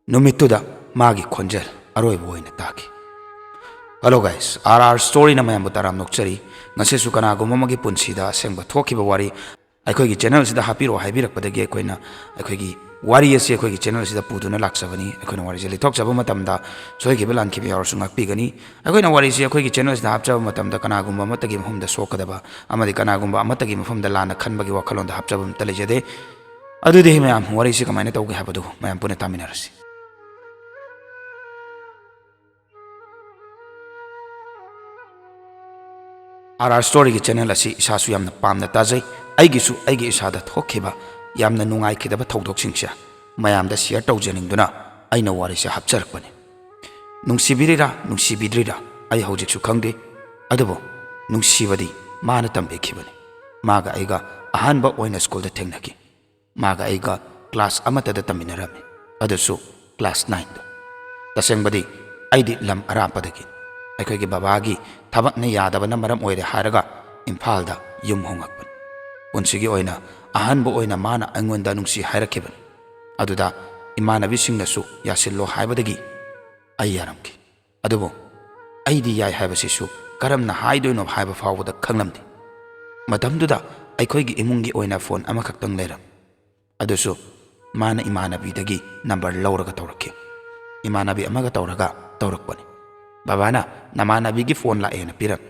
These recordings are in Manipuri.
नुमित्तुदा मागी खोंजल अरोइब ओइना ताकी। हेलो गाइस, आर स्टोरी ना ma'am Taram नोक्चरी ngasisu kanaaguma magi punsida asengba thokiba wari aikoigi channel sida hapiro haibirapodagi aikoina aikoigi wari asi aikoigi channel sida puduna laksabani aikoina wari je lithokchaba matamda soigiba lankibi yarsu ngakpigani aikoina wari si aikoigi channel sida hapchaba matamda kanagumba amatagi mafumda sokadaba amadi kanagumba amatagi mafumda lana khanbagi wakhalonda hapchaba talejade adudi mayam wari si kamaina tawge habadu mayam puna taminarasi. R story की चैनल असी इसासु यामना पामना ताजै आइगिसु आइगी इसादा थोखिबा यामना नुंगाइखिदबा थौदोकसिंगसा मयामदा शेयर तौजनिंगदुना आइना वारिसे हापचरकपनि नुंसिबिरिरा नुंसिबिद्रिरा आइ हौजिकसु खंगदे अदबो नुंसिबदि माना तंबेखिबनि मागा आइगा अहानबा ओइना स्कूलदा थेंगनाखि मागा आइगा क्लास अमतदा तमिनरमे अदसु क्लास 9 दो तसेंगबदि आइदि लम अरापदगी अखोगी बाबागी थबकने यादबना मरम ओइरे हारगा इम्फालदा युम होंगकपन पुनसिगी ओइना अहानबो ओइना माना अंगोंदा नुंसी हायरखिबन अदुदा इमानबिसिंगसु यासिल्लो हायबदगी अय यारमखि अदुबो अइदि याय हायबसिसु करमना हायदोइनो हायब फावबदा खंगलमदि मतमदुदा अखोगी इमुंगी ओइना फोन अमखक्तंग लेरम अदुसु माना इमानबिदगी नंबर लौरगा तौरखि इमानबि अमगा तौरगा तौरकपनि बाबाना नमानबीगी फोन लाएना पिरम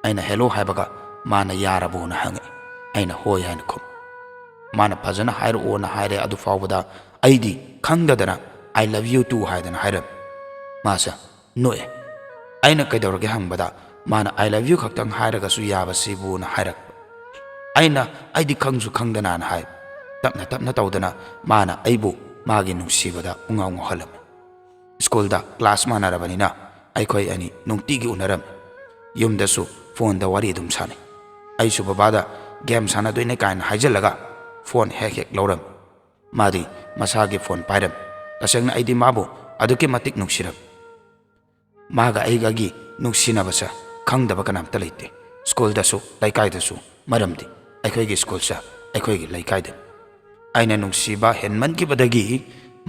अइना हेलो हायबगा माना यारबोना हंगे अइना होय हायना खुम माना फजना हायरो ओना हायरे अदु फावबदा अइदी खंगदना आई लव यू टू हायदना हायरम मासा नोए अइना कैदौरगे हंगबदा माना आई लव यू खक्तंग हायरगसु याबसिबुना हायरक अइना अइदी खंगसु खंगदना हाय तपना तपना तौदना माना अइबु मागी नुंसीबदा उंगाउ हलम स्कूलदा क्लास मानरबनिना अखोई अनी नुंगतीगी उनरम युमदसु फोन दा वारी दुम साने अइसु बाबादा गेम सानादोइने कायन हाइजलगा फोन हेक हेक लौरम मादी मसागी फोन पाइरम तसेंगना अइदी माबु अदुके मतिक नुंगसिरम मागा अइगागी नुंगसिनाबसा खंगदबा कनामता लेते स्कूलदसु लैकाइदसु मरमदि अखोइगी स्कूलसा अखोइगी लैकाइद अइना नुंगसिबा हेनमनगिबदगी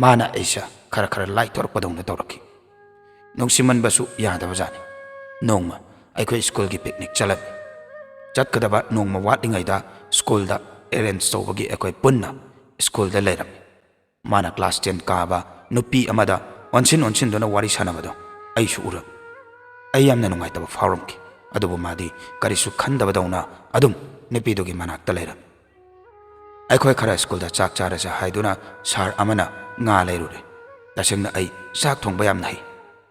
माना ऐसा खरा खरा लाइ तोरपदौना तौरखि नुंसिमन बसु यादबजानी नोंमा अखोई स्कूल की पिकनिक चलम चटकदबा नोंमा वाटलिंगैदा स्कूल दा अरेंज तौबगी अखोई पुन्ना स्कूल दा लेरम माना क्लास 10 काबा नुपी अमदा ओनसिन दोना वारी सानबदो अइसु उरम अयमना नुंगाइतबा फावरमखि अदुबु मादी करिसु खंदबदौना अदुम नुपीदोगी मनाक्ता लेरम अखोई खरा स्कूल दा चाक चारजा हाइदुना सार अमना nga लेरुरे तसेंगना अइ चाक थोंबा याम नै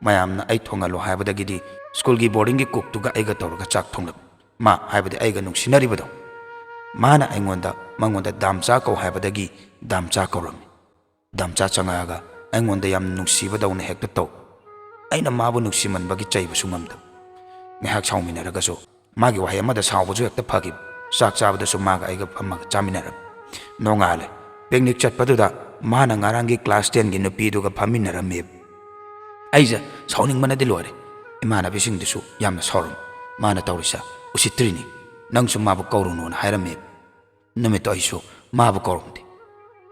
mayamna ay thongalo haibadagidi school gi boarding gi cook tuga aiga tawraga chak thonglap ma haibadi aiga nungsinari bado mana aingonda mangonda damcha ko haibadagi damcha koram damcha changaga aingonda yam nungsiba dawna hekta taw aina mabu nungsiman bagi chaiba sungamda ngehak chawminaraga so magi wahay amada sawbajo hekta phagi chak chabada so maga aiga amaga chaminara nongale picnic chatpaduda mana ngarangi class 10 gi nupi duga phaminara me aija sauning mana dilore imana bising disu yamna sorum mana tawrisa usitrini nangsu mabu kawruno na hairame numito aisu mabu kawrumde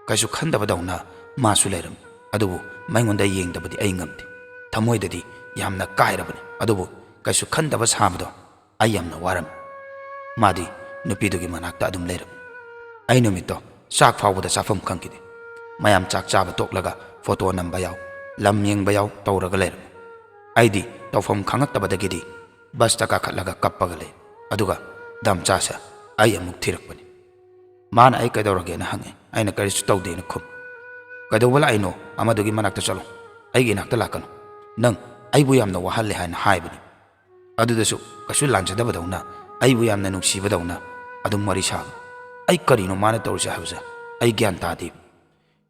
kaisu khandaba dawna masu leram adubu maingonda yengdabadi ai ngamde thamoidadi yamna kairabani adubu kaisu khandaba sabado ai yamna waram madi nupidugi manakta adum leram ai numito chak fawbada safam khangkide mayam chak chaba toklaga photo namba yaw lam yengba yaw tawraga leram aidi tawfam khangaktabadagidi bus ta kakhatlaga kappaga le aduga damchasa ai amuk thirakpani mana ai kadawrage na hange aina karisu tawde na khum kadawala aino amadugi manakta chalo aigi nakta lakano nang aibu yamna wahalle haina haibani adudasu kasu lanjadabadawna aibu yamna nungsibadawna adum mari sab ai karino mana tawrisa habza ai gyan tadi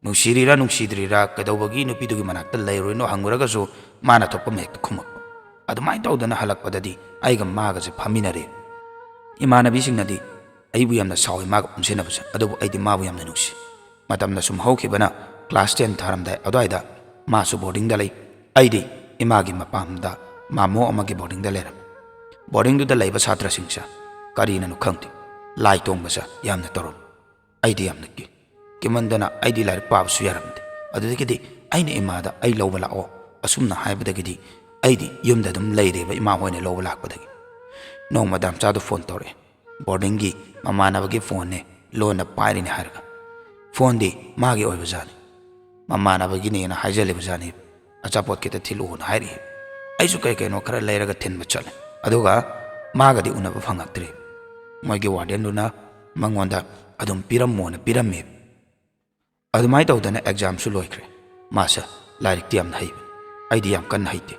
नुंसिरिरा नुंसिद्रिरा कदौबगी नुपीदुगी मनाक्ता लैरोइनो हंगुरगसु माना थोप मेक्ता खुमक अदुमाइ तौदना हलकपददी आइगा मागसे फमिनरे इमानबिसिंगनदी आइबु यामना सावि माग उमसेनबस अदुबु आइदि माबु यामना नुंसि मतमना सुम हौखिबना क्लास 10 थारमदाय अदवाइदा मासु बोर्डिंग दा लै आइदि इमागी मपामदा मामो अमगी बोर्डिंग दा लेरम बोर्डिंग दुदा लैबा छात्रसिंगसा करिना नु खंगति लाई तोंगबसा यामना तोरम आइदि यामना कि किमंदना आइदि लाइक पाबसु यारमदे अदुदगिदि ꯑꯩꯅ ꯏꯃꯥꯗ ꯑꯩ ꯂꯧꯕ ꯂꯥꯛꯑꯣ ꯑꯁꯨꯝꯅ ꯍꯥꯏꯕꯗꯒꯤꯗꯤ ꯑꯩꯗꯤ ꯌꯨꯝꯗ ꯑꯗꯨꯝ ꯂꯩꯔꯦꯕ ꯏꯃꯥ ꯍꯣꯏꯅ ꯂꯧꯕ ꯂꯥꯛꯄꯗꯒꯤ ꯅꯣꯡꯃ ꯗꯥꯝꯆꯥꯗꯣ ꯐꯣꯟ ꯇꯧꯔꯛꯑꯦ ꯕꯣꯔꯗꯤꯡꯒꯤ ꯃꯃꯥꯟꯅꯕꯒꯤ ꯐꯣꯟꯅꯦ ꯂꯣꯟꯅ ꯄꯥꯏꯔꯤꯅꯦ ꯍꯥꯏꯔꯒ ꯐꯣꯟꯗꯤ ꯃꯥꯒꯤ ꯑꯣꯏꯕꯖꯥꯠꯅꯤ ꯃꯃꯥꯟꯅꯕꯒꯤꯅꯦꯅ ꯍꯥꯏꯖꯜꯂꯤꯕꯖꯥꯠꯅꯤ ꯑꯆꯥꯄꯣꯠ ꯈꯤꯇ ꯊꯤꯜꯂꯛꯑꯣꯅ ꯍꯥꯏꯔꯛꯏ ꯑꯩꯁꯨ ꯀꯩ ꯀꯩꯅꯣ ꯈꯔ ꯂꯩꯔꯒ ꯊꯤꯟꯕ ꯆꯠꯂꯦ ꯑꯗꯨꯒ ꯃꯥꯒꯗꯤ ꯎꯅꯕ ꯐꯪꯉꯛꯇ꯭ꯔꯦ ꯃꯣꯏꯒꯤ ꯋꯥꯔꯗꯦꯟꯗꯨꯅ ꯃꯉꯣꯟꯗ ꯑꯗꯨꯝ ꯄꯤꯔꯝꯃꯣꯅ ꯄꯤꯔꯝꯃꯦ ꯑꯗꯨꯃꯥꯏꯅ ꯇꯧꯗꯅ ꯑꯦꯛꯖꯥꯝꯁꯨ ꯂꯣꯏꯈ꯭ꯔꯦ ꯃꯥꯁꯦ ꯂꯥꯏꯔꯤꯛꯇꯤ ꯌꯥꯝꯅ ꯍꯩꯕ ꯑꯩꯗꯤ ꯌꯥꯝ ꯀꯟꯅ ꯍꯩꯇꯦ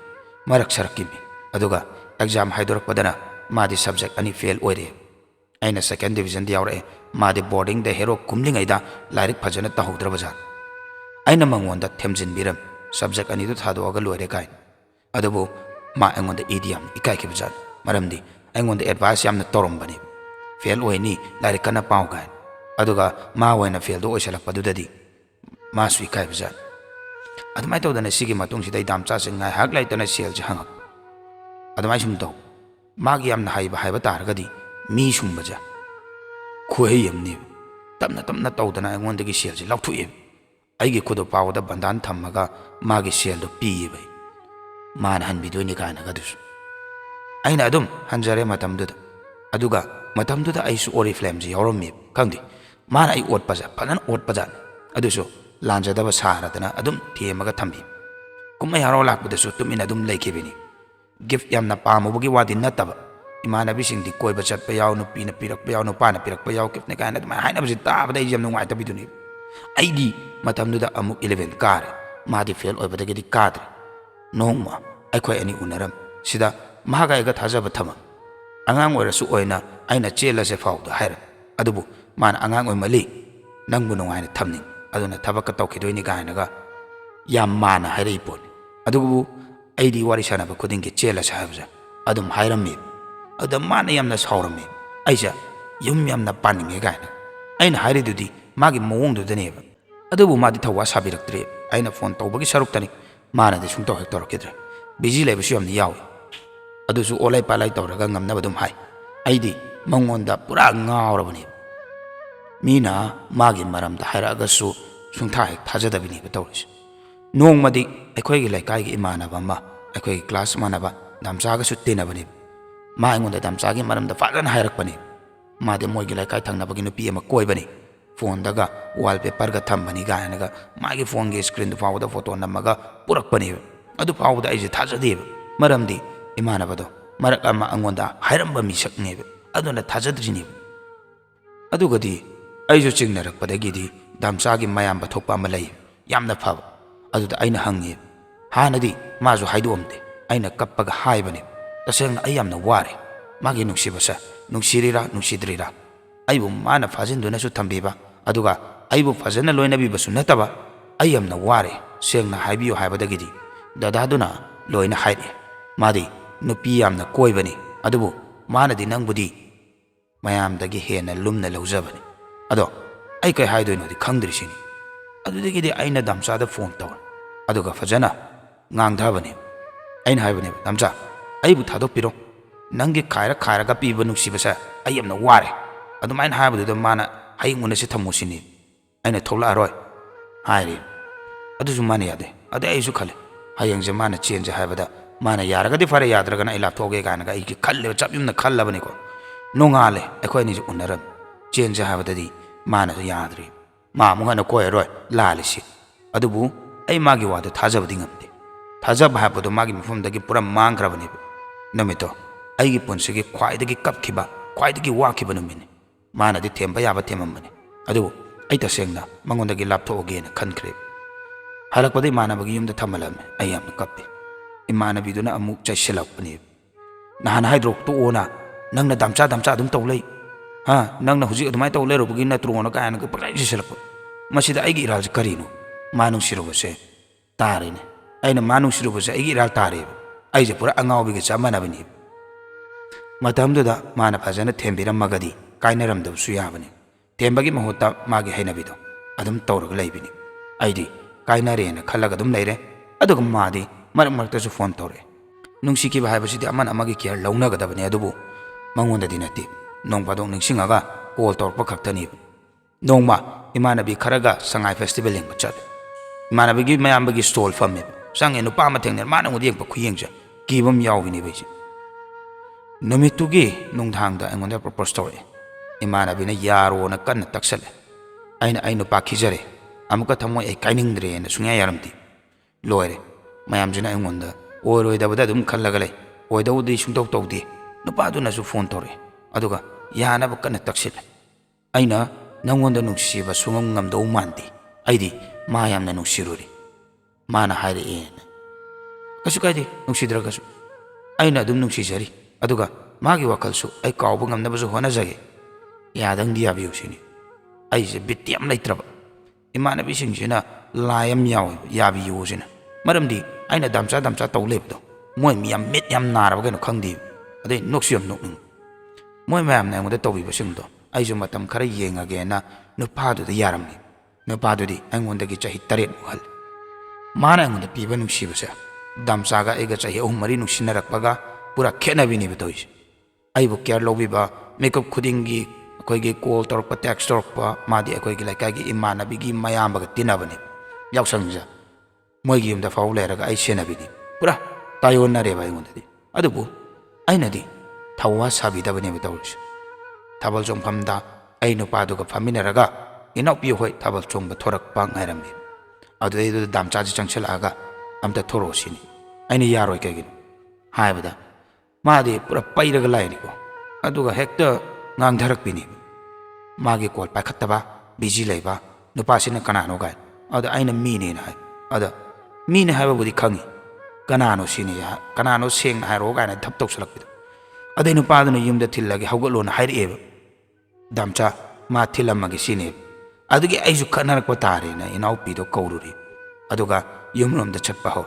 ꯃꯔꯛ ꯁꯔꯛꯀꯤ ꯃꯤ ꯑꯗꯨꯒ ꯑꯦꯛꯖꯥꯝ ꯍꯥꯏꯗꯣꯔꯛꯄꯗꯅ ꯃꯥꯗꯤ ꯁꯕꯖꯦꯛ ꯑꯅꯤ ꯐꯦꯜ ꯑꯣꯏꯔꯦ ꯑꯩꯅ ꯁꯦꯀꯦꯟ ꯗꯤꯕꯤꯖꯟꯗ ꯌꯥꯎꯔꯛꯑꯦ ꯃꯥꯗꯤ ꯕꯣꯔꯗꯤꯡꯗ ꯍꯦꯔꯣ ꯀꯨꯝꯂꯤꯉꯩꯗ ꯂꯥꯏꯔꯤꯛ ꯐꯖꯅ ꯇꯧꯍꯧꯗ꯭ꯔꯕꯖꯥꯠꯅꯤ ꯑꯩꯅ ꯃꯉꯣꯟꯗ ꯊꯦꯝꯖꯤꯟꯕꯤꯔꯝ ꯁꯕꯖꯦꯛ ꯑꯅꯤꯗꯨ ꯊꯥꯗꯣꯛꯑꯒ ꯂꯣꯏꯔꯦ ꯀꯥꯏꯅ ꯑꯗꯨꯕꯨ ꯃꯥ ꯑꯩꯉꯣꯟꯗ ꯏꯗꯤ ꯌꯥꯝꯅ ꯏꯀꯥꯏꯈꯤꯕꯖꯥꯠꯅꯤ ꯃꯔꯝꯗꯤ ꯑꯩꯉꯣꯟꯗ ꯑꯦꯗꯚꯥꯏꯁ ꯌꯥꯝꯅ ꯇꯧꯔꯝꯕꯅꯤ ꯐꯦꯜ ꯑꯣꯏꯅꯤ ꯂꯥꯏꯔꯤꯛ ꯀꯟꯅ ꯄꯥꯎ ꯀꯥꯏꯅ ꯑꯗꯨꯒ ꯃꯥ ꯑꯣꯏꯅ ꯐꯦꯜꯗꯣ ꯑꯣꯏꯁꯜꯂꯛꯄꯗꯨꯗꯗꯤ ꯃꯥꯁꯨ ꯏꯀꯥꯏꯕꯖꯥꯠꯅꯤ ꯑꯗꯨꯃꯥꯏꯅ ꯇꯧꯗꯅ ꯁꯤꯒꯤ ꯃꯇꯨꯡꯁꯤꯗ ꯗꯥꯝꯆꯥꯁꯦ ꯉꯥꯏꯍꯥꯛ ꯂꯩꯇꯅ ꯁꯦꯜꯁꯦ ꯍꯪꯉꯛꯄ ꯑꯗꯨꯃꯥꯏꯅ ꯁꯨꯝ ꯇꯧ ꯃꯥꯒꯤ ꯌꯥꯝꯅ ꯍꯩꯕ ꯍꯥꯏꯕ ꯇꯥꯔꯒꯗꯤ ꯃꯤ ꯁꯨꯝꯕꯁꯦ ꯈꯨꯍꯩ ꯑꯃꯅꯦꯕ ꯇꯞꯅ ꯇꯞꯅ ꯇꯧꯗꯅ ꯑꯩꯉꯣꯟꯗꯒꯤ ꯁꯦꯜꯁꯦ ꯂꯧꯊꯣꯛꯑꯦꯕ ꯑꯩꯒꯤ ꯈꯨꯗꯣꯞꯄꯥꯎꯗ ꯕꯟꯗꯥꯟ ꯊꯝꯃꯒ ꯃꯥꯒꯤ ꯁꯦꯜꯗꯣ ꯄꯤꯌꯦꯕ ꯃꯥꯅ ꯍꯟꯕꯤꯗꯣꯏꯅꯤ ꯀꯥꯏꯅꯒ ꯑꯗꯨꯁꯨ ꯑꯩꯅ ꯑꯗꯨꯝ ꯍꯟꯖꯔꯦ ꯃꯇꯝꯗꯨꯗ ꯑꯗꯨꯒ ꯃꯇꯝꯗꯨꯗ ꯑꯩꯁꯨ ꯑꯣꯔꯤꯐ꯭ꯂꯦꯝꯁꯦ ꯌꯥꯎꯔꯝꯃꯦꯕ ꯈꯪꯗꯦ ꯃꯥꯅ ꯑꯩ ꯑꯣꯠꯄꯁꯦ ꯐꯖꯅ ꯑꯣꯠꯄꯖꯥꯠꯅꯤ ꯑꯗꯨꯁꯨ ꯂꯥꯟꯖꯗꯕ ꯁꯥꯔꯗꯅ ꯑꯗꯨꯝ ꯊꯦꯝꯃꯒ ꯊꯝꯕꯤ ꯀꯨꯝꯍꯩ ꯍꯔꯥꯎ ꯂꯥꯛꯄꯗꯁꯨ ꯇꯨꯃꯤꯟꯅ ꯑꯗꯨꯝ ꯂꯩꯈꯤꯕꯅꯤ ꯒꯤꯐꯠ ꯌꯥꯝꯅ ꯄꯥꯝꯃꯨꯕꯒꯤ ꯋꯥꯗꯤ ꯅꯠꯇꯕ ꯏꯃꯥꯟꯅꯕꯤꯁꯤꯡꯗꯤ ꯀꯣꯏꯕ ꯆꯠꯄ ꯌꯥꯎ ꯅꯨꯄꯤꯅ ꯄꯤꯔꯛꯄ ꯌꯥꯎ ꯅꯨꯄꯥꯅ ꯄꯤꯔꯛꯄ ꯌꯥꯎ ꯒꯤꯐꯠꯅꯦ ꯀꯥꯏꯅ ꯑꯗꯨꯃꯥꯏꯅ ꯍꯥꯏꯅꯕꯁꯤ ꯇꯥꯕꯗ ꯑꯩꯁꯦ ꯌꯥꯝ ꯅꯨꯡꯉꯥꯏꯇꯕꯤꯗꯨꯅꯤ ꯑꯩꯗꯤ ꯃꯇꯝꯗꯨꯗ ꯑꯃꯨꯛ 11 ꯀꯥꯔꯦ ꯃꯥꯗꯤ ꯐꯦꯜ ꯑꯣꯏꯕꯗꯒꯤꯗꯤ ꯀꯥꯗ꯭ꯔꯦ ꯅꯣꯡꯃ ꯑꯩꯈꯣꯏ ꯑꯅꯤ ꯎꯅꯔꯝ ꯁꯤꯗ ꯃꯍꯥꯛ ꯑꯩꯒ ꯊꯥꯖꯕ ꯊꯝꯃꯝ ꯑꯉꯥꯡ ꯑꯣꯏꯔꯁꯨ ꯑꯣꯏꯅ ꯑꯩꯅ ꯆꯦꯜꯂꯁꯦ ꯐꯥꯎꯗ ꯍꯥꯏꯔꯝ ꯑꯗꯨꯕꯨ ꯃꯥꯅ ꯑꯉꯥꯡ ꯑꯣꯏꯃꯜꯂꯤ ꯅꯪꯕꯨ ꯅꯨꯡꯉꯥꯏꯅ ꯊꯝꯅꯤꯡ ꯑꯗꯨꯅ ꯊꯕꯛꯀ ꯇꯧꯈꯤꯗꯣꯏꯅꯤ ꯀꯥꯏꯅꯒ ꯌꯥꯝ ꯃꯥꯅ ꯍꯥꯏꯔꯛꯏ ꯄꯣꯠꯅꯤ ꯑꯗꯨꯕꯨ ꯑꯩꯗꯤ ꯋꯥꯔꯤ ꯁꯥꯟꯅꯕ ꯈꯨꯗꯤꯡꯒꯤ ꯆꯦꯜꯂꯁꯦ ꯍꯥꯏꯕꯁꯦ ꯑꯗꯨꯝ ꯍꯥꯏꯔꯝꯃꯤ ꯑꯗꯨꯗ ꯃꯥꯅ ꯌꯥꯝꯅ ꯁꯥꯎꯔꯝꯃꯤ ꯑꯩꯁꯦ ꯌꯨꯝ ꯌꯥꯝꯅ ꯄꯥꯅꯤꯡꯉꯦ ꯀꯥꯏꯅ ꯑꯩꯅ ꯍꯥꯏꯔꯤꯗꯨꯗꯤ ꯃꯥꯒꯤ ꯃꯑꯣꯡꯗꯨꯗꯅꯦꯕ ꯑꯗꯨꯕꯨ ꯃꯥꯗꯤ ꯊꯧꯋꯥ ꯁꯥꯕꯤꯔꯛꯇ꯭ꯔꯦ ꯑꯩꯅ ꯐꯣꯟ ꯇꯧꯕꯒꯤ ꯁꯔꯨꯛꯇꯅꯤ ꯃꯥꯅꯗꯤ ꯁꯨꯡꯇꯧ ꯍꯦꯛ ꯇꯧꯔꯛꯈꯤꯗ꯭ꯔꯦ ꯕꯤꯖꯤ ꯂꯩꯕꯁꯨ ꯌꯥꯝꯅ ꯌꯥꯎꯏ ꯑꯗꯨꯁꯨ ꯑꯣꯂꯥꯏ ꯄꯥꯂꯥꯏ ꯇꯧꯔꯒ ꯉꯝꯅꯕ ꯑꯗꯨꯝ ꯍꯥꯏ ꯑꯩꯗꯤ ꯃꯉꯣꯟꯗ ꯄꯨꯔꯥ ꯉꯥꯎꯔꯕꯅꯦꯕ ꯃꯤꯅ ꯃꯥꯒꯤ ꯃꯔꯝꯗ ꯍꯥꯏꯔꯛꯑꯒꯁꯨ ꯁꯨꯡꯊꯥ ꯍꯦꯛ ꯊꯥꯖꯗꯕꯤꯅꯦꯕ ꯇꯧꯔꯤꯁꯦ ꯅꯣꯡꯃꯗꯤ ꯑꯩꯈꯣꯏꯒꯤ ꯂꯩꯀꯥꯏꯒꯤ ꯏꯃꯥꯟꯅꯕ ꯑꯃ ꯑꯩꯈꯣꯏꯒꯤ ꯀ꯭ꯂꯥꯁ ꯃꯥꯟꯅꯕ ꯗꯥꯝꯆꯥꯒꯁꯨ ꯇꯤꯟꯅꯕꯅꯦꯕ ꯃꯥ ꯑꯩꯉꯣꯟꯗ ꯗꯥꯝꯆꯥꯒꯤ ꯃꯔꯝꯗ ꯐꯖꯅ ꯍꯥꯏꯔꯛꯄꯅꯤ ꯃꯥꯗꯤ ꯃꯣꯏꯒꯤ ꯂꯩꯀꯥꯏ ꯊꯪꯅꯕꯒꯤ ꯅꯨꯄꯤ ꯑꯃ ꯀꯣꯏꯕꯅꯤ ꯐꯣꯟꯗꯒ ꯋꯥꯜꯄꯦꯄꯔꯒ ꯊꯝꯕꯅꯤ ꯀꯥꯏꯅꯒ ꯃꯥꯒꯤ ꯐꯣꯟꯒꯤ ꯁ꯭ꯀ꯭ꯔꯤꯟꯗꯨ ꯐꯥꯎꯕꯗ ꯐꯣꯇꯣ ꯅꯝꯃꯒ ꯄꯨꯔꯛꯄꯅꯦꯕ ꯑꯗꯨ ꯐꯥꯎꯕꯗ ꯑꯩꯁꯦ ꯊꯥꯖꯗꯦꯕ ꯃꯔꯝꯗꯤ ꯏꯃꯥꯟꯅꯕꯗꯣ ꯃꯔꯛ ꯑꯃ ꯑꯩꯉꯣꯟꯗ ꯍꯥꯏꯔꯝꯕ ꯃꯤꯁꯛꯅꯦꯕ ꯑꯗꯨꯅ ꯊꯥꯖꯗ꯭ꯔꯤꯅꯦꯕ ꯑꯗꯨꯒꯗꯤ ꯑꯩꯁꯨ ꯆꯤꯡꯅꯔꯛꯄꯗꯒꯤꯗꯤ ꯗꯥꯝꯆꯥꯒꯤ ꯃꯌꯥꯝꯕ ꯊꯣꯛꯄ ꯑꯃ ꯂꯩ ꯌꯥꯝꯅ ꯐꯕ ꯑꯗꯨꯗ ꯑꯩꯅ ꯍꯪꯉꯦ ꯍꯥꯟꯅꯗꯤ ꯃꯥꯁꯨ ꯍꯥꯏꯗꯣꯛꯑꯝꯗꯦ ꯑꯩꯅ ꯀꯞꯄꯒ ꯍꯥꯏꯕꯅꯦ ꯇꯁꯦꯡꯅ ꯑꯩ ꯌꯥꯝꯅ ꯋꯥꯔꯦ ꯃꯥꯒꯤ ꯅꯨꯡꯁꯤꯕꯁꯦ ꯅꯨꯡꯁꯤꯔꯤꯔꯥ ꯅꯨꯡꯁꯤꯗ꯭ꯔꯤꯔꯥ ꯑꯩꯕꯨ ꯃꯥꯅ ꯐꯥꯖꯤꯟꯗꯨꯅꯁꯨ ꯊꯝꯕꯤꯕ ꯑꯗꯨꯒ ꯑꯩꯕꯨ ꯐꯖꯅ ꯂꯣꯏꯅꯕꯤꯕꯁꯨ ꯅꯠꯇꯕ ꯑꯩ ꯌꯥꯝꯅ ꯋꯥꯔꯦ ꯁꯦꯡꯅ ꯍꯥꯏꯕꯤꯌꯨ ꯍꯥꯏꯕꯗꯒꯤꯗꯤ ꯗꯗꯥꯗꯨꯅ ꯂꯣꯏꯅ ꯍꯥꯏꯔꯛꯑꯦ ꯃꯥꯗꯤ ꯅꯨꯄꯤ ꯌꯥꯝꯅ ꯀꯣꯏꯕꯅꯤ ꯑꯗꯨꯕꯨ ꯃꯥꯅꯗꯤ ꯅꯪꯕꯨꯗꯤ ꯃꯌꯥꯝꯗꯒꯤ ꯍꯦꯟꯅ ꯂꯨꯝꯅ ꯂꯧꯖꯕꯅꯤ ꯑꯗꯣ ꯑꯩ ꯀꯩ ꯍꯥꯏꯗꯣꯏꯅꯣꯗꯤ ꯈꯪꯗ꯭ꯔꯤꯁꯤꯅꯤ ꯑꯗꯨꯗꯒꯤꯗꯤ ꯑꯩꯅ ꯗꯥꯝꯆꯥꯗ ꯐꯣꯟ ꯇꯧꯔꯦ ꯑꯗꯨꯒ ꯐꯖꯅ ꯉꯥꯡꯊꯕꯅꯦ ꯑꯩꯅ ꯍꯥꯏꯕꯅꯦꯕ ꯗꯥꯝꯆꯥ ꯑꯩꯕꯨ ꯊꯥꯗꯣꯛꯄꯤꯔꯣ ꯅꯪꯒꯤ ꯈꯥꯏꯔ ꯈꯥꯏꯔꯒ ꯄꯤꯕ ꯅꯨꯡꯁꯤꯕꯁꯦ ꯑꯩ ꯌꯥꯝꯅ ꯋꯥꯔꯦ ꯑꯗꯨꯃꯥꯏꯅ ꯍꯥꯏꯕꯗꯨꯗ ꯃꯥꯅ ꯍꯌꯦꯡ ꯎꯅꯁꯤ ꯊꯝꯃꯨꯁꯤꯅꯤ ꯑꯩꯅ ꯊꯣꯛꯂꯛꯑꯔꯣꯏ ꯍꯥꯏꯔꯤ ꯑꯗꯨꯁꯨ ꯃꯥꯅ ꯌꯥꯗꯦ ꯑꯗꯩ ꯑꯩꯁꯨ ꯈꯜꯂꯦ ꯍꯌꯦꯡꯁꯦ ꯃꯥꯅ ꯆꯦꯟꯖꯦ ꯍꯥꯏꯕꯗ ꯃꯥꯅ ꯌꯥꯔꯒꯗꯤ ꯐꯔꯦ ꯌꯥꯗ꯭ꯔꯒꯅ ꯑꯩ ꯂꯥꯞꯊꯣꯛꯑꯒꯦ ꯀꯥꯏꯅꯒ ꯑꯩꯒꯤ ꯈꯜꯂꯦꯕ ꯆꯞ ꯌꯨꯝꯅ ꯈꯜꯂꯕꯅꯤꯀꯣ ꯅꯣꯡꯉꯥꯜꯂꯦ ꯑꯩꯈꯣꯏ ꯑꯅꯤꯁꯨ ꯎꯅꯔꯝꯃꯤ ꯆꯦꯟꯖꯦ ꯍꯥꯏꯕꯗꯗꯤ ꯃꯥꯅꯁꯨ ꯌꯥꯗ꯭ꯔꯤ ꯃꯥ ꯑꯃꯨꯛ ꯍꯟꯅ ꯀꯣꯏꯔꯔꯣꯏ ꯂꯥꯜꯂꯤꯁꯤ ꯑꯗꯨꯕꯨ ꯑꯩ ꯃꯥꯒꯤ ꯋꯥꯗꯣ ꯊꯥꯖꯕꯗꯤ ꯉꯝꯗꯦ ꯊꯥꯖꯕ ꯍꯥꯏꯕꯗꯣ ꯃꯥꯒꯤ ꯃꯐꯝꯗꯒꯤ ꯄꯨꯔꯥ ꯃꯥꯡꯈ꯭ꯔꯕꯅꯦꯕ ꯅꯨꯃꯤꯠꯇꯣ ꯑꯩꯒꯤ ꯄꯨꯟꯁꯤꯒꯤ ꯈ꯭ꯋꯥꯏꯗꯒꯤ ꯀꯞꯈꯤꯕ ꯈ꯭ꯋꯥꯏꯗꯒꯤ ꯋꯥꯈꯤꯕ ꯅꯨꯃꯤꯠꯅꯤ ꯃꯥꯅꯗꯤ ꯊꯦꯝꯕ ꯌꯥꯕ ꯊꯦꯝꯃꯝꯕꯅꯤ ꯑꯗꯨꯕꯨ ꯑꯩ ꯇꯁꯦꯡꯅ ꯃꯉꯣꯟꯗꯒꯤ ꯂꯥꯞꯊꯣꯛꯑꯒꯦꯅ ꯈꯟꯈ꯭ꯔꯦ ꯍꯜꯂꯛꯄꯗ ꯏꯃꯥꯟꯅꯕꯒꯤ ꯌꯨꯝꯗ ꯊꯝꯍꯜꯂꯝꯃꯦ ꯑꯩ ꯌꯥꯝꯅ ꯀꯞꯄꯤ ꯏꯃꯥꯟꯅꯕꯤꯗꯨꯅ ꯑꯃꯨꯛ ꯆꯩꯁꯤꯜꯂꯛꯄꯅꯦꯕ ꯅꯍꯥꯟ ꯍꯥꯏꯗ꯭ꯔꯣ ꯇꯣꯛꯑꯣꯅ ꯅꯪꯅ ꯗꯥꯝꯆꯥ ꯑꯗꯨꯝ ꯇꯧ ꯂꯩ ꯅꯪꯅ ꯍꯧꯖꯤꯛ ꯑꯗꯨꯃꯥꯏꯅ ꯇꯧ ꯂꯩꯔꯨꯕꯒꯤ ꯅꯠꯇ꯭ꯔꯣꯅ ꯀꯥꯏꯅꯒ ꯄꯪꯆꯩ ꯆꯩꯁꯤꯜꯂꯛꯄ ꯃꯁꯤꯗ ꯑꯩꯒꯤ ꯏꯔꯥꯜꯁꯦ ꯀꯔꯤꯅꯣ ꯃꯥ ꯅꯨꯡꯁꯤꯔꯨꯕꯁꯦ ꯇꯥꯔꯦꯅꯦ ꯑꯩꯅ ꯃꯥ ꯅꯨꯡꯁꯤꯔꯨꯕꯁꯦ ꯑꯩꯒꯤ ꯏꯔꯥꯜ ꯇꯥꯔꯦꯕ ꯑꯩꯁꯦ ꯄꯨꯔꯥ ꯑꯉꯥꯎꯕꯤꯒ ꯆꯞ ꯃꯥꯟꯅꯕꯅꯦꯕ ꯃꯇꯝꯗꯨꯗ ꯃꯥꯅ ꯐꯖꯅ ꯊꯦꯝꯕꯤꯔꯝꯃꯒꯗꯤ ꯀꯥꯏꯅꯔꯝꯗꯕꯁꯨ ꯌꯥꯕꯅꯤ ꯊꯦꯝꯕꯒꯤ ꯃꯍꯨꯠꯇ ꯃꯥꯒꯤ ꯍꯩꯅꯕꯤꯗꯣ ꯑꯗꯨꯝ ꯇꯧꯔꯒ ꯂꯩꯕꯅꯤ ꯑꯩꯗꯤ ꯀꯥꯏꯅꯔꯦꯅ ꯈꯜꯂꯒ ꯑꯗꯨꯝ ꯂꯩꯔꯦ ꯑꯗꯨꯒ ꯃꯥꯗꯤ ꯃꯔꯛ ꯃꯔꯛꯇꯁꯨ ꯐꯣꯟ ꯇꯧꯔꯛꯑꯦ ꯅꯨꯡꯁꯤꯈꯤꯕ ꯍꯥꯏꯕꯁꯤꯗꯤ ꯑꯃꯅ ꯑꯃꯒꯤ ꯀꯦꯌꯔ ꯂꯧꯅꯒꯗꯕꯅꯤ ꯑꯗꯨꯕꯨ ꯃꯉꯣꯟꯗꯗꯤ ꯅꯠꯇꯦ ꯅꯣꯡ ꯐꯥꯗꯣꯛ ꯅꯤꯡꯁꯤꯡꯉꯒ ꯀꯣꯜ ꯇꯧꯔꯛꯄ ꯈꯛꯇꯅꯦꯕ ꯅꯣꯡꯃ ꯏꯃꯥꯟꯅꯕꯤ ꯈꯔꯒ ꯁꯉꯥꯏ ꯐꯦꯁꯇꯤꯚꯦꯜ ꯌꯦꯡꯕ ꯆꯠꯂꯦ इमानबी मयाबी स्टॉल फमे चंगे नुपा थेंगे माना येंप खुयेंसे कीबम यावनी बैसे नुमितुगी नुंगधांगदा अइंगोंदा प्रपोज तौरे इमानबीना यारोना कन्न तक्सले अई नुपा खिजरे अमुक थमोय अई काइनिंद्रेना सुंया यारमदी लोरे मयामजिना अइंगोंदा ओइरोइदबदा दुम खल्लगा लै ओइदौदी सुंतौ तौदी नुपादुनासु फोन तौरे अदुगा यानब कन्न तक्सिले अइना नंगोंदा नुंसीबा सुंगम ngamदौ मानदी अइदी मा यामना नुंसिरुरी माना हाइरेएना कछु काइदे नुंसिद्रगसु अइना दुम नुंसिजरी अदुगा मागी वखलसु अइ काउबा ngamnabasु होनाजगे यादंगदी याबियुसिनी अइसे बिट याम लैत्रबा इमानबीसिंगसिना लायम याव याबियुसिना मरमदी अइना दमचा तौ लेबदो मोय मियाम मिट याम नारबगनो खंगदी अदै नोक्सियम नोकनिंग मोय मयामना अइंगोंदा तौबिबसिंगदो अइसु मतम खरा येंगागेना नुपादुदा यारमनी नुपादुदी अइंगोंदगी चाही 7 मुहल माना अइंगोंदा पीबा नुंसिबसे दमचागा एगा चाही 3 नुंसिनरकपगा पूरा खेनबिनी बतोइस अइबु केयर लौबिबा मेकअप खुदिंगी अखोइगी कॉल तौरप टेक्स्ट तौरप मादी अखोइगी लाइकागी इमानबीगी मयामबगा तिनाबने यावसंगजा मोइगी युमदा फाउ लेरगा अइ सेनाबिनी पूरा तायोनरेबा अइंगोंददी अदुबु अइनदी थवा साबिदबने बतौरिस थाबल चोंफमदा अइ नुपादुगा फमिनरगा इनाउपी होय थाबल चोंबा थोरकपा ngairamni अदुदैदु दामचाजी चंगछलागा अमता थोरोसिनी अइना यारोय कगिन हायबदा मादी पूरा पैरगा लायनिको अदुगा हेक्ता ngang मागी कॉल पाखत्तबा बिजी लैबा नुपासिना कनानो गाय अदा अइना मीनेना हाय अदा मीने हायबबुदी खंगी कनानो सिने या कनानो सेंग हायरो गायना धप तौसलकपिदो अदै नुपादुना युमदा थिल्लगे हौगलोना हायरेबा दामचा मा थिलमगे सिने अदुगी आइजु खनरकपा तारेना इनाउपीदो कौरुरी अदुगा युमरोमदा चटपा हौ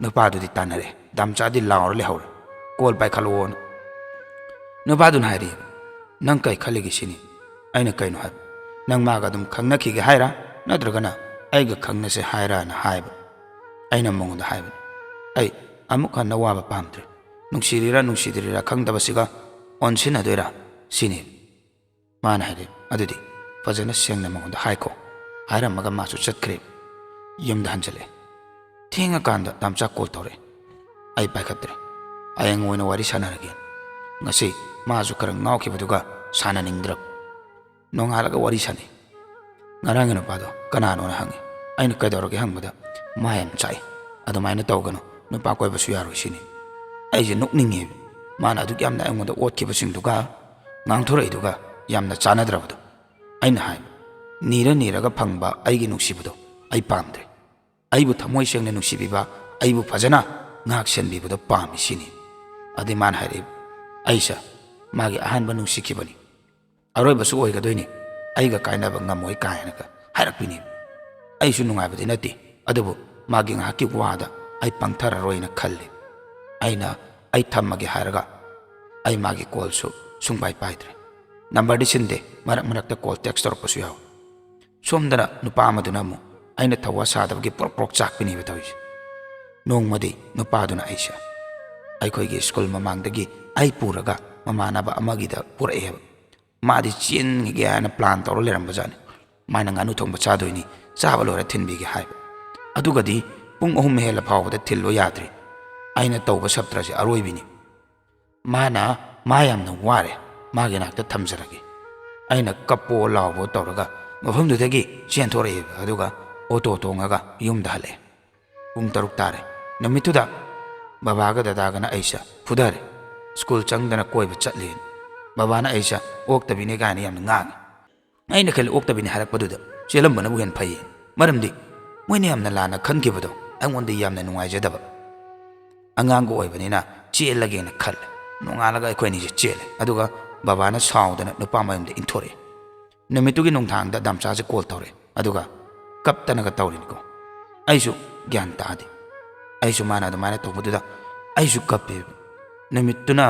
नुपादुदी तानरे दामचादी लाउर लेहौर कॉल पाइखलोन नुपादुना हायरे नंग कई खलेगी सिनी अइना कइनो हाय नंग मागा दुम खंगनखिगे हायरा नद्रगना अइगा खंगनसे हायरा ना हायबा अइना मंगोंदा हायबा अइ अमुक हन्ना वाबा पामद्रे नुंसिदिरिरा खंगदबसिगा ओनसिनदोइरा सिनी माना हायरे अदुदी फजना सेंगना मंगोंदा हायको हायरमगा मासु चटख्रे युमदा हंजले थेंगा कांदा दामचा कॉल तौरे अइ पाइखत्रे अयंग ओइना वारी सानारगे ngasi माजु खर ngauखिबदुगा सानानिंद्रब नोंगालगा वारी साने ngarang नुपादो कनानो ना हंगे अइना कदौरगे हंगबदा मायम चाइ अदुमाइना तौगनो नुपा कोइबसु यारोसिनी अइजे नोकनिंगे माना अदुग यामना अइंगोंदा ओतखिबसिंगदुगा ngang यामना चानद्रबदो अइना हाय नीरगा फंगबा अइगी नुंसिबदो अइ पामद्रे अइबु थमोय सेंगना नुंसिबिबा अइबु फजना ngak senbibado पामी सिनी अदि मान हायरे अइसा मागी अहानबा नुंसिखिबनी अरोइबसु ओइगदोइनी अइगा काइनाबा ngamoi कायनगा हायरकपिनी अइसु नुंगाइबदि नति अदुबु मागी ngaki वादा अइ पंगथररोइना खल्ले अइना अइ थम्मगे हायरगा अइ मागी कॉलसु सुंगबाइ पाइद्रे नंबर दिसिंदे मरक मरकता कॉल टेक्स्ट तौरपसु याव सोमदना नुपा अमदुना मु अइना थवा सादबगे प्रोक चाकपिनी बतौइस नोंगमदी नुपादुना अइसा अइखोइगे स्कूल ममांगदगी अइ पुरगा ममानाबा अमगिदा पुरएब मादी चेनगे हायना प्लान तौर लेरमबजाने माइना nganu थोंबा चादोइनी चाबा लोरा थिनबिगे हायब अदुगदी पुंग 3 हेला फावबदा थिल्लो याद्रे अइना तौबा सप्त्रसे अरोइबिनी माना मायामना वारे मागे नाक्ता थमजरगे अइना कप्पो लावबो तौरगा मफमदुदगी चेनथोरएब अदुगा ऑटो तोंगागा युमदा हले पुंग 6 तारे नमितुदा बाबागा दादागना अइसा फुदारे स्कूल चंगदना कोइबा चटले बाबाना अइसा ओक्तबिने गायना यामना ngang अइना खले ओक्तबिने हारकपदुदा चेलमबना बुहेन फै मरमदि मोइने यामना लाना खनखिबदो अंगोंदे यामना नुंगाइजदबा अंगांगो ओइबनिना चेलगेना खल नोंगालगा अखोइनी चेले अदुगा बाबाना साउदना नुपा मयमदे इंथोरे नमितुगी नोंथांगदा दामचाजे कॉल तौरे अदुगा कप्तनगा तौरिनिको अइसु ज्ञान तादे अइसु माना अदुमाइना तौबदुदा अइसु कप्पे नमितुना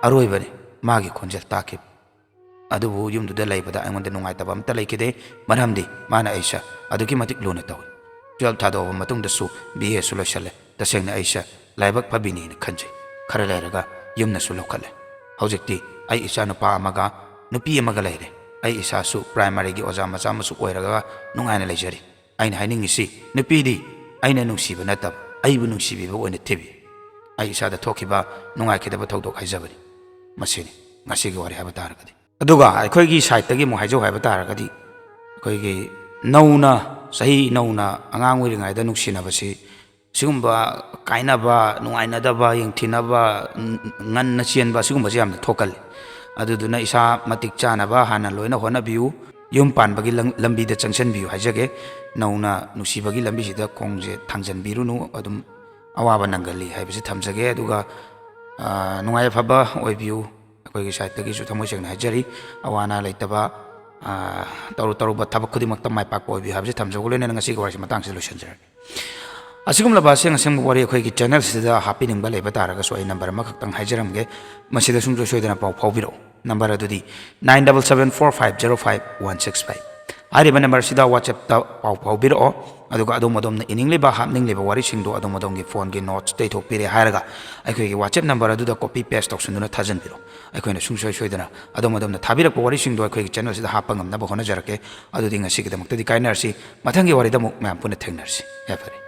अरोइबने मागी खोंजल ताके अदुबु युमदुदा लैबदा अइंगोंदे नुंगाइतबा अमता लैकिदे मरमदि माना अइसा अदुगी मतिक लुना तौइ 12 थादोबा मतुंगदसु बीए सु लोइसले तसेंगना अइसा लाइबक फबिनीना खंजे खरा लैरगा युमनासु लौखले हौजिक्ति अइ इसा नुपा अमगा नुपी अमगा लैरे अइ इसासु प्राइमरी गी ओजा मचा मसु ओइरगा नुंगाइना लैजरी ꯑꯩꯅ ꯍꯥꯏꯅꯤꯡꯉꯤꯁꯤ ꯅꯨꯄꯤꯗꯤ ꯑꯩꯅ ꯅꯨꯡꯁꯤꯕ ꯅꯠꯇꯕ ꯑꯩꯕꯨ ꯅꯨꯡꯁꯤꯕꯤꯕ ꯑꯣꯏꯅ ꯊꯤꯕꯤ ꯑꯩ ꯏꯁꯥꯗ ꯊꯣꯛꯈꯤꯕ ꯅꯨꯡꯉꯥꯏꯈꯤꯗꯕ ꯊꯧꯗꯣꯛ ꯍꯥꯏꯖꯕꯅꯤ ꯃꯁꯤꯅꯤ ꯉꯁꯤꯒꯤ ꯋꯥꯔꯤ ꯍꯥꯏꯕ ꯇꯥꯔꯒꯗꯤ ꯑꯗꯨꯒ ꯑꯩꯈꯣꯏꯒꯤ ꯁꯥꯏꯠꯇꯒꯤ ꯑꯃꯨꯛ ꯍꯥꯏꯖꯧ ꯍꯥꯏꯕ ꯇꯥꯔꯒꯗꯤ ꯑꯩꯈꯣꯏꯒꯤ ꯅꯧꯅ ꯆꯍꯤ ꯅꯧꯅ ꯑꯉꯥꯡ ꯑꯣꯏꯔꯤꯉꯩꯗ ꯅꯨꯡꯁꯤꯅꯕꯁꯤ ꯁꯤꯒꯨꯝꯕ ꯀꯥꯏꯅꯕ ꯅꯨꯡꯉꯥꯏꯅꯗꯕ ꯌꯦꯡꯊꯤꯅꯕ ꯉꯟꯅ ꯆꯦꯟꯕ ꯁꯤꯒꯨꯝꯕꯁꯦ ꯌꯥꯝꯅ ꯊꯣꯛꯀꯜꯂꯤ ꯑꯗꯨꯗꯨꯅ ꯏꯁꯥ ꯃꯇꯤꯛ ꯆꯥꯅꯕ ꯍꯥꯟꯅ ꯂꯣꯏꯅ ꯍꯣꯠꯅꯕꯤꯌꯨ ꯌꯨꯝ ꯄꯥꯟꯕꯒꯤ ꯂꯝꯕꯤꯗ ꯆꯪꯁꯤꯟꯕꯤꯌꯨ ꯍꯥꯏꯖꯒꯦ ꯅꯧꯅ ꯅꯨꯡꯁꯤꯕꯒꯤ ꯂꯝꯕꯤꯁꯤꯗ ꯈꯣꯡꯁꯦ ꯊꯥꯡꯖꯟꯕꯤꯔꯨꯅꯨ ꯑꯗꯨꯝ ꯑꯋꯥꯕ ꯅꯪꯒꯜꯂꯤ ꯍꯥꯏꯕꯁꯤ ꯊꯝꯖꯒꯦ ꯑꯗꯨꯒ ꯅꯨꯡꯉꯥꯏ ꯑꯐꯕ ꯑꯣꯏꯕꯤꯌꯨ ꯑꯩꯈꯣꯏꯒꯤ ꯁꯥꯏꯠꯇꯒꯤꯁꯨ ꯊꯃꯣꯏ ꯁꯦꯡꯅ ꯍꯥꯏꯖꯔꯤ ꯑꯋꯥ ꯑꯅꯥ ꯂꯩꯇꯕ ꯇꯧꯔꯨꯕ ꯊꯕꯛ ꯈꯨꯗꯤꯡꯃꯛꯇ ꯃꯥꯏ ꯄꯥꯛꯄ ꯑꯣꯏꯕꯤꯌꯨ ꯍꯥꯏꯕꯁꯤ ꯊꯝꯖꯕ ꯂꯣꯏꯅꯅ ꯉꯁꯤꯒꯤ ꯋꯥꯔꯤꯁꯤ ꯃꯇꯥꯡꯁꯤꯗ ꯂꯣꯏꯁꯤꯟꯖꯔꯒꯦ ꯑꯁꯤꯒꯨꯝꯂꯕ ꯑꯁꯦꯡ ꯑꯁꯦꯡꯕ ꯋꯥꯔꯤ ꯑꯩꯈꯣꯏꯒꯤ ꯆꯦꯅꯦꯜꯁꯤꯗ ꯍꯥꯞꯄꯤꯅꯤꯡꯕ ꯂꯩꯕ ꯇꯥꯔꯒꯁꯨ ꯑꯩ ꯅꯝꯕꯔ ꯑꯃꯈꯛꯇꯪ ꯍꯥꯏꯖꯔꯝꯒꯦ ꯃꯁꯤꯗ ꯁꯨꯡꯁꯣꯏ ꯁꯣꯏꯗꯅ ꯄꯥꯎ ꯐꯥꯎꯕꯤꯔꯛꯎ ꯅꯝꯕꯔ ꯑꯗꯨꯗꯤ 9774505165 ꯍꯥꯏꯔꯤꯕ ꯅꯝꯕꯔꯁꯤꯗ WhatsAppꯇ ꯄꯥꯎ ꯐꯥꯎꯕꯤꯔꯛꯑꯣ ꯑꯗꯨꯒ ꯑꯗꯣꯝꯅ ꯏꯅꯤꯡꯂꯤꯕ ꯍꯥꯞꯅꯤꯡꯂꯤꯕ ꯋꯥꯔꯤꯁꯤꯡꯗꯣ ꯑꯗꯣꯝꯒꯤ ꯐꯣꯟꯒꯤ ꯅꯣꯠꯁ ꯇꯩꯊꯣꯛꯄꯤꯔꯦ ꯍꯥꯏꯔꯒ ꯑꯩꯈꯣꯏꯒꯤ WhatsApp ꯅꯝꯕꯔ ꯑꯗꯨꯗ ꯀꯣꯄꯤ ꯄꯦꯁ ꯇꯧꯁꯤꯟꯗꯨꯅ ꯊꯥꯖꯤꯟꯕꯤꯔꯣ ꯑꯩꯈꯣꯏꯅ ꯁꯨꯡꯁꯣꯏ ꯁꯣꯏꯗꯅ ꯑꯗꯣꯝꯅ ꯊꯥꯕꯤꯔꯛꯄ ꯋꯥꯔꯤꯁꯤꯡꯗꯣ ꯑꯩꯈꯣꯏꯒꯤ ꯆꯦꯅꯦꯜꯁꯤꯗ ꯍꯥꯞꯄ ꯉꯝꯅꯕ ꯍꯣꯠꯅꯖꯔꯛꯀꯦ ꯑꯗꯨꯗꯤ ꯉꯁꯤꯒꯤꯗꯃꯛꯇꯗꯤ ꯀꯥꯏꯅꯔꯁꯤ ꯃꯊꯪꯒꯤ ꯋꯥꯔꯤꯗ ꯑꯃꯨꯛ ꯃꯌꯥꯝ ꯄꯨꯟꯅ ꯊꯦꯡꯅꯔꯁꯤ ꯌꯥꯏꯐꯔꯦ